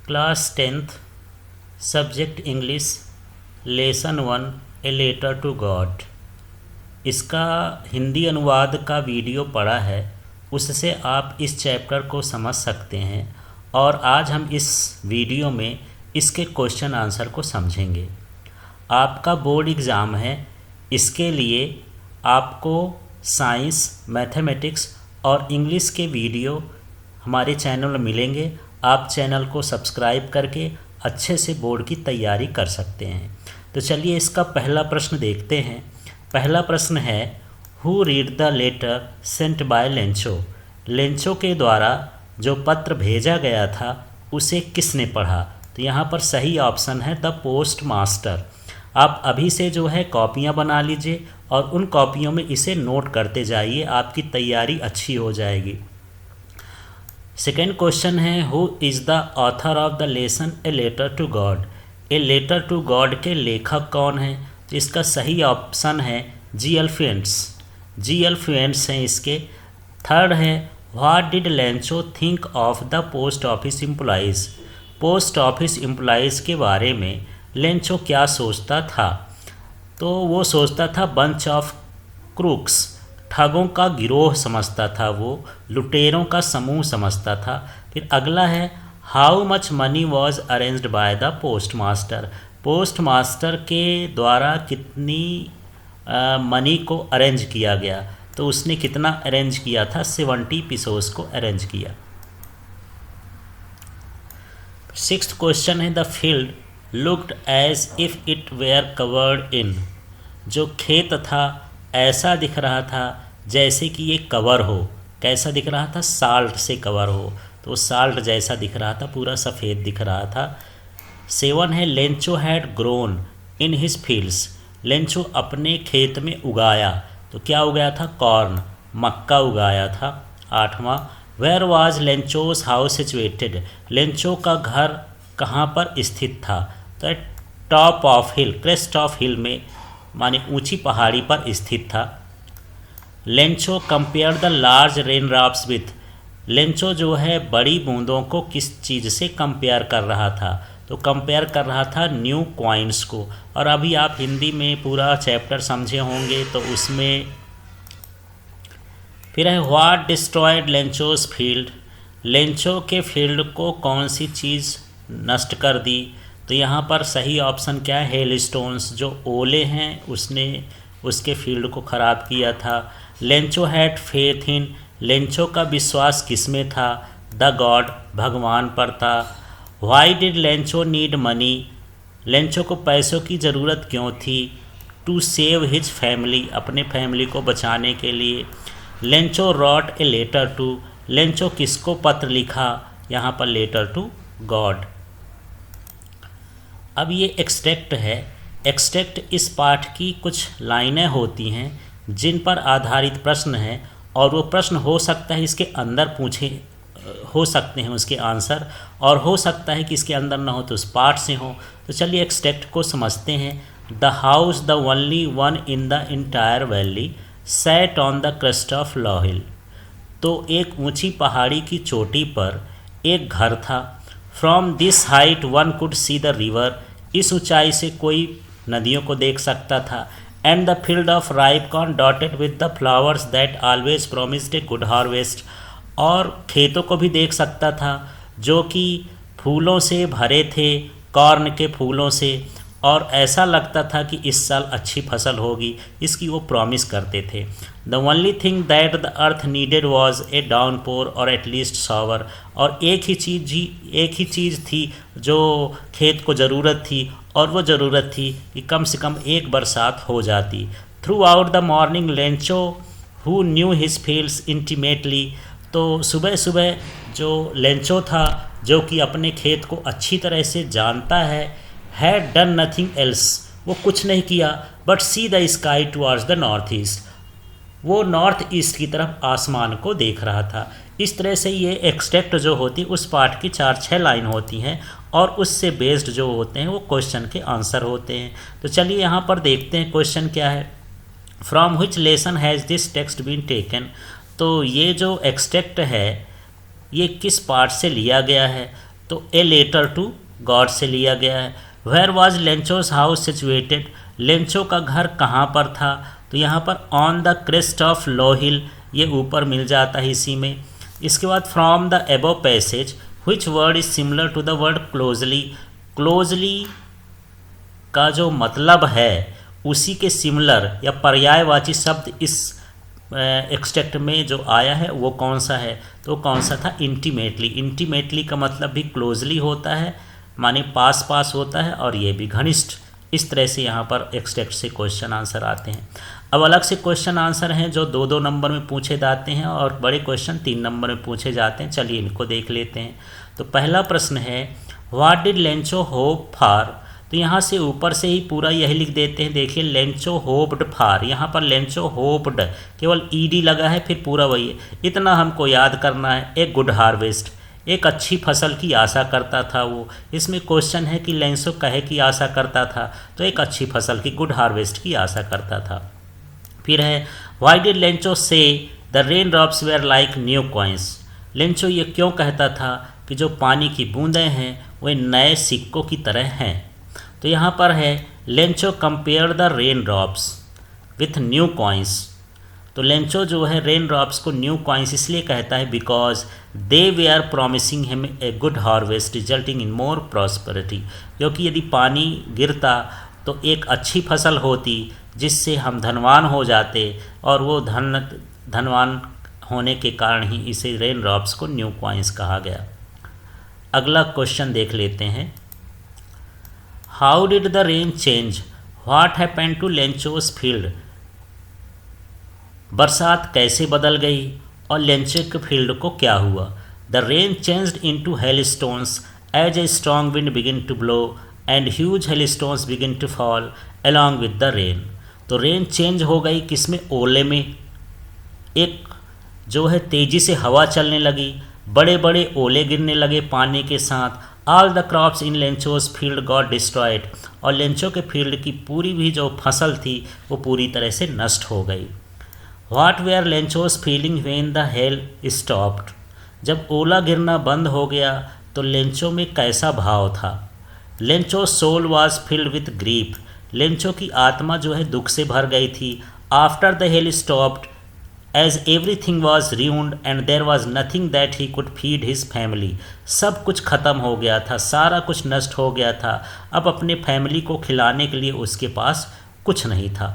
Class 10th subject English lesson 1 a letter to God. इसका हिंदी अनुवाद का वीडियो पड़ा है, उससे आप इस चैप्टर को समझ सकते हैं और आज हम इस वीडियो में इसके क्वेश्चन आंसर को समझेंगे। आपका बोर्ड एग्ज़ाम है, इसके लिए आपको साइंस, मैथमेटिक्स और इंग्लिश के वीडियो हमारे चैनल में मिलेंगे। आप चैनल को सब्सक्राइब करके अच्छे से बोर्ड की तैयारी कर सकते हैं। तो चलिए इसका पहला प्रश्न देखते हैं। पहला प्रश्न है, who read the letter sent by Lencho. Lencho के द्वारा जो पत्र भेजा गया था उसे किसने पढ़ा? तो यहाँ पर सही ऑप्शन है द पोस्ट मास्टर। आप अभी से जो है कॉपियाँ बना लीजिए और उन कॉपियों में इसे नोट करते जाइए, आपकी तैयारी अच्छी हो जाएगी। सेकेंड क्वेश्चन है, who is the author of the lesson a letter to God. A letter to God के लेखक कौन है? तो इसका सही ऑप्शन है जी.एल. फ्यूएंट्स। जी.एल. फ्यूएंट्स हैं इसके। थर्ड है, what did Lencho think of the post office employees. Post office employees के बारे में लेंचो क्या सोचता था? तो वो सोचता था बंच ऑफ क्रूक्स, ठगों का गिरोह समझता था, वो लुटेरों का समूह समझता था। फिर अगला है, how much money was arranged by the post master. Post master के द्वारा कितनी मनी को अरेंज किया गया? तो उसने कितना अरेंज किया था? 70 पीसोस को अरेंज किया। सिक्स्थ क्वेश्चन है, the field looked as if it were covered in. जो खेत था ऐसा दिख रहा था जैसे कि ये कवर हो। कैसा दिख रहा था? साल्ट से कवर हो, तो साल्ट जैसा दिख रहा था, पूरा सफ़ेद दिख रहा था। 7 है, Lencho had grown in his fields. Lencho अपने खेत में उगाया, तो क्या उगाया था? कॉर्न, मक्का उगाया था। 8वां, where was Lencho's house situated. Lencho का घर कहाँ पर स्थित था? तो top of hill, crest of hill में, माने ऊंची पहाड़ी पर स्थित था। Lencho compare the large rain drops with. Lencho जो है बड़ी बूंदों को किस चीज़ से कंपेयर कर रहा था? तो कंपेयर कर रहा था न्यू कॉइन्स को। और अभी आप हिंदी में पूरा चैप्टर समझे होंगे तो उसमें फिर है, व्हाट डिस्ट्रॉयड लेंचोस फील्ड। लेंचो के फील्ड को कौन सी चीज़ नष्ट कर दी? तो यहाँ पर सही ऑप्शन क्या है? हेल स्टोन्स, जो ओले हैं उसने उसके फील्ड को ख़राब किया था। Lencho had faith in. Lencho का विश्वास किस में था? द गॉड, भगवान पर था। Why did Lencho need money. Lencho को पैसों की ज़रूरत क्यों थी? टू सेव हिज फैमिली, अपने फैमिली को बचाने के लिए। Lencho wrote a letter to. Lencho किसको पत्र लिखा? यहाँ पर लेटर टू गॉड। अब ये एक्सट्रैक्ट है। एक्सट्रैक्ट इस पाठ की कुछ लाइनें होती हैं जिन पर आधारित प्रश्न है और वो प्रश्न हो सकता है इसके अंदर पूछे हो सकते हैं उसके आंसर, और हो सकता है कि इसके अंदर ना हो तो उस पाठ से हो। तो चलिए एक्सट्रैक्ट को समझते हैं। The house the only one in the entire valley sat on the crest of low hill. तो एक ऊंची पहाड़ी की चोटी पर एक घर था। From this height one could see the river. इस ऊंचाई से कोई नदियों को देख सकता था। And the field of ripe corn dotted with the flowers that always promised A good harvest. और खेतों को भी देख सकता था जो कि फूलों से भरे थे, कॉर्न के फूलों से, और ऐसा लगता था कि इस साल अच्छी फसल होगी, इसकी वो प्रॉमिस करते थे। The only thing that the earth needed was a downpour और एटलीस्ट शॉवर। और एक ही चीज़ थी जो खेत को ज़रूरत थी, और वो ज़रूरत थी कि कम से कम एक बरसात हो जाती। Through out the morning Lencho who knew his fields intimately. तो सुबह सुबह जो लेंचो था, जो कि अपने खेत को अच्छी तरह से जानता है, हैड डन नथिंग एल्स, वो कुछ नहीं किया, but see the sky towards the north east. वो नॉर्थ ईस्ट की तरफ आसमान को देख रहा था। इस तरह से ये एक्सट्रैक्ट जो होती है उस पाठ की 4-6 लाइन होती हैं और उससे बेस्ड जो होते हैं वो क्वेश्चन के आंसर होते हैं। तो चलिए यहाँ पर देखते हैं क्वेश्चन क्या है। From which lesson has this text been taken. तो ये जो एक्सट्रैक्ट है ये किस पार्ट से लिया गया है? तो ए लेटर टू गॉड से लिया गया है। Where was Lencho's house situated, Lencho का घर कहाँ पर था, तो यहाँ पर on the crest of low hill, ये ऊपर मिल जाता है इसी में। इसके बाद from the above passage which word is similar to the word closely, closely का जो मतलब है उसी के सिमिलर या पर्यायवाची शब्द इस एक्सट्रैक्ट में जो आया है वो कौन सा है, तो कौन सा था, इंटीमेटली। इंटीमेटली का मतलब भी क्लोजली होता है, माने पास पास होता है, और ये भी घनिष्ठ। इस तरह से यहाँ पर एक्सट्रैक्ट से क्वेश्चन आंसर आते हैं। अब अलग से क्वेश्चन आंसर हैं जो 2-2 नंबर में पूछे जाते हैं और बड़े क्वेश्चन 3 नंबर में पूछे जाते हैं। चलिए इनको देख लेते हैं। तो पहला प्रश्न है what did Lencho hope for, तो यहाँ से ऊपर से ही पूरा यही लिख देते हैं। देखिए लेंचो होप्ड फॉर, यहाँ पर लेंचो होप्ड केवल ईडी लगा है, फिर पूरा वही है। इतना हमको याद करना है, एक गुड हार्वेस्ट, एक अच्छी फसल की आशा करता था वो। इसमें क्वेश्चन है कि लेंचो कहे की आशा करता था, तो एक अच्छी फसल की, गुड हार्वेस्ट की आशा करता था। फिर है why did Lencho say the rain drops were like new coins, Lencho ये क्यों कहता था कि जो पानी की बूंदें हैं वे नए सिक्कों की तरह हैं। तो यहाँ पर है Lencho compare the rain drops with new coins, तो लेंचो जो है रेन ड्रॉप्स को न्यू कॉइन्स इसलिए कहता है because they were are promising him a good harvest resulting in more prosperity, क्योंकि यदि पानी गिरता तो एक अच्छी फसल होती जिससे हम धनवान हो जाते, और वो धनवान होने के कारण ही इसे रेन ड्रॉप्स को न्यू कॉइन्स कहा गया। अगला क्वेश्चन देख लेते हैं। How did the rain change what happened to Lencho's field, बरसात कैसे बदल गई और लेंचो के फील्ड को क्या हुआ। The rain changed into hailstones as a strong wind begin to blow and huge hailstones begin to fall along with the rain, तो रेन चेंज हो गई किसमें, ओले में। एक जो है तेज़ी से हवा चलने लगी, बड़े बड़े ओले गिरने लगे पानी के साथ। All the crops in Lencho's field got destroyed, और लेंचो के फील्ड की पूरी भी जो फसल थी वो पूरी तरह से नष्ट हो गई। What were Lencho's feeling when the hail stopped, जब ओला गिरना बंद हो गया तो लेंचो में कैसा भाव था। Lencho soul was filled with grief, Lencho की आत्मा जो है दुख से भर गई थी। After the hail stopped as everything was ruined and there was nothing that he could feed his family, सब कुछ ख़त्म हो गया था, सारा कुछ नष्ट हो गया था, अब अपने फैमिली को खिलाने के लिए उसके पास कुछ नहीं था।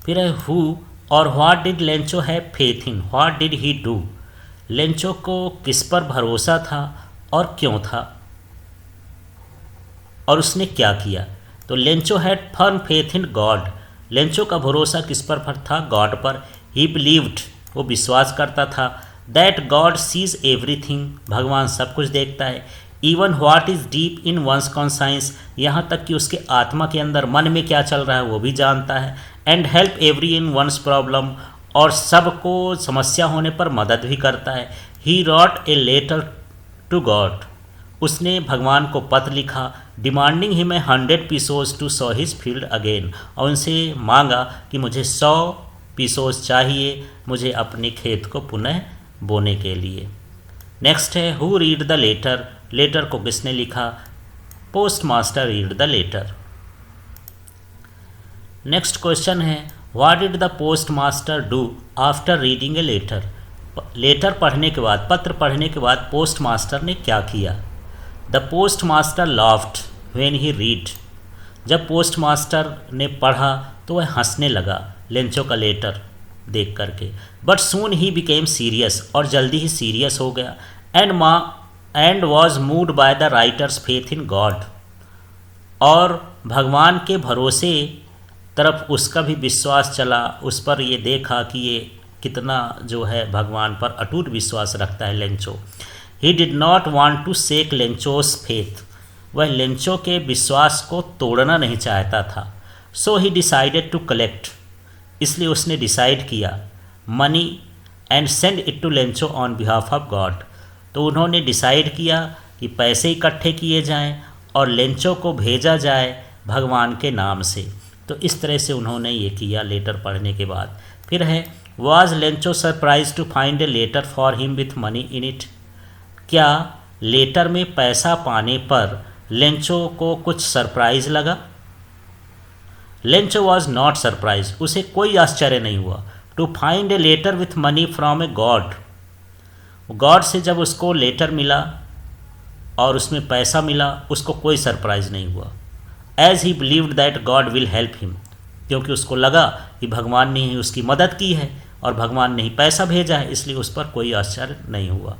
फिर है हु और what did Lencho have faith in, what did he do, Lencho को किस पर भरोसा था और क्यों था, और उसने क्या किया। तो Lencho had firm faith in God, Lencho का भरोसा किस पर था, गॉड पर। ही बिलीव्ड, वो विश्वास करता था, दैट गॉड सीज एवरीथिंग, भगवान सब कुछ देखता है। Even what is deep in one's conscience, यहाँ तक कि उसके आत्मा के अंदर मन में क्या चल रहा है वो भी जानता है। And help every in one's problem, और सबको समस्या होने पर मदद भी करता है। He wrote a letter to God, उसने भगवान को पत्र लिखा, demanding him 100 pesos to sow his field again, और उनसे मांगा कि मुझे 100 पीसोस चाहिए मुझे अपने खेत को पुनः बोने के लिए। नेक्स्ट है who read the letter, letter को किसने लिखा, postmaster read the letter. Next question है what did the postmaster do after reading a letter, letter पढ़ने के बाद, पत्र पढ़ने के बाद पोस्ट मास्टर ने क्या किया। The post master laughed when he read, जब पोस्ट मास्टर ने पढ़ा तो वह हंसने लगा लेंचो का लेटर देख करके। But soon he became serious, और जल्दी ही सीरियस हो गया। And was moved by the writer's faith in God, और भगवान के भरोसे तरफ उसका भी विश्वास चला, उस पर ये देखा कि ये कितना जो है भगवान पर अटूट विश्वास रखता है Lencho. He did not want to shake Lencho's faith, वह लेंचो के विश्वास को तोड़ना नहीं चाहता था। So he decided to collect, इसलिए उसने डिसाइड किया money and send it to Lencho on behalf of God, तो उन्होंने डिसाइड किया कि पैसे इकट्ठे किए जाएं और लेंचो को भेजा जाए भगवान के नाम से। तो इस तरह से उन्होंने ये किया लेटर पढ़ने के बाद। फिर है was Lencho surprised to find a letter for him with money in it, क्या लेटर में पैसा पाने पर लेंचो को कुछ सरप्राइज लगा? लेंचो वॉज नॉट सरप्राइज, उसे कोई आश्चर्य नहीं हुआ। To find a letter with money from a God, God से जब उसको लेटर मिला और उसमें पैसा मिला, उसको कोई सरप्राइज नहीं हुआ। As he believed that God will help him, क्योंकि उसको लगा कि भगवान ने ही उसकी मदद की है और भगवान ने ही पैसा भेजा है, इसलिए उस पर कोई आश्चर्य नहीं हुआ।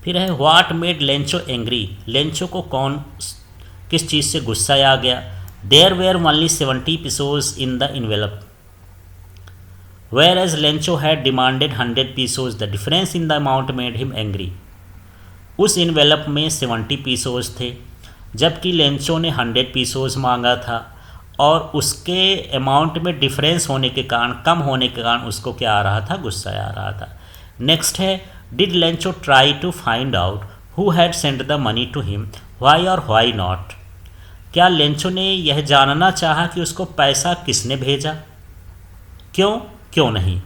फिर है what made Lencho angry, Lencho को किस चीज़ से गुस्सा आ गया? There were only 70 pesos in the envelope, where as Lencho had demanded 100 pesos, the difference in the amount made him angry. उस इन्वेलप में 70 pesos थे, जबकि लेंचो ने 100 pesos मांगा था, और उसके अमाउंट में डिफरेंस होने के कारण, कम होने के कारण उसको क्या आ रहा था? गुस्सा आ रहा था। नेक्स्ट है did Lencho try to find out who had send the money to him, why और व्हाई नॉट, क्या लेंचो ने यह जानना चाहा कि उसको पैसा किसने भेजा, क्यों क्यों नहीं?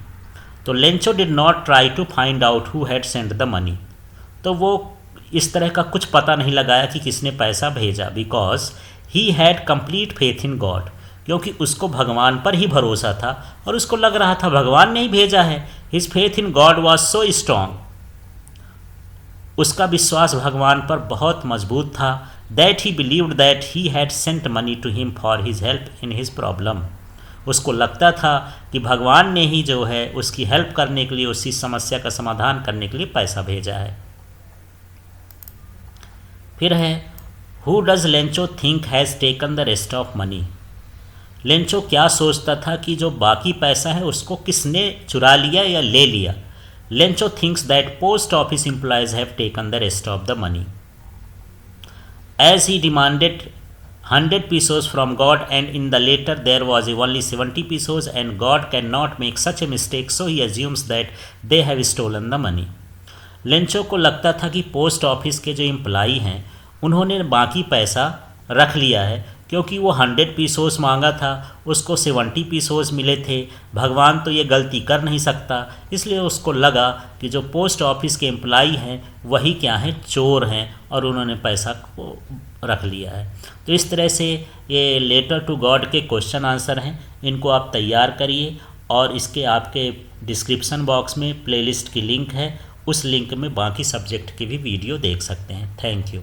तो Lencho did not try to find out who had send the money, तो वो इस तरह का कुछ पता नहीं लगाया कि किसने पैसा भेजा, because he had complete faith in God, क्योंकि उसको भगवान पर ही भरोसा था और उसको लग रहा था भगवान ने ही भेजा है। His faith in God was so strong, उसका विश्वास भगवान पर बहुत मजबूत था। That he believed that he had sent money to him for his help in his problem, उसको लगता था कि भगवान ने ही जो है उसकी हेल्प करने के लिए, उसी समस्या का समाधान करने के लिए पैसा भेजा है। फिर है who does Lencho think has taken the rest of money, Lencho क्या सोचता था कि जो बाकी पैसा है उसको किसने चुरा लिया या ले लिया? Lencho thinks that post office employees have taken the rest of the money, as he demanded 100 pesos from God and in the letter there was only 70 pesos and God cannot make such a mistake, so he assumes that they have stolen the money। Lencho को लगता था कि post office के जो employee हैं उन्होंने बाकी पैसा रख लिया है, क्योंकि वो 100 pesos मांगा था, उसको 70 pesos मिले थे। भगवान तो ये गलती कर नहीं सकता, इसलिए उसको लगा कि जो पोस्ट ऑफिस के एम्प्लॉई हैं वही क्या हैं, चोर हैं, और उन्होंने पैसा को रख लिया है। तो इस तरह से ये लेटर टू गॉड के क्वेश्चन आंसर हैं, इनको आप तैयार करिए और इसके आपके डिस्क्रिप्शन बॉक्स में प्लेलिस्ट की लिंक है, उस लिंक में बाकी सब्जेक्ट की भी वीडियो देख सकते हैं। Thank you.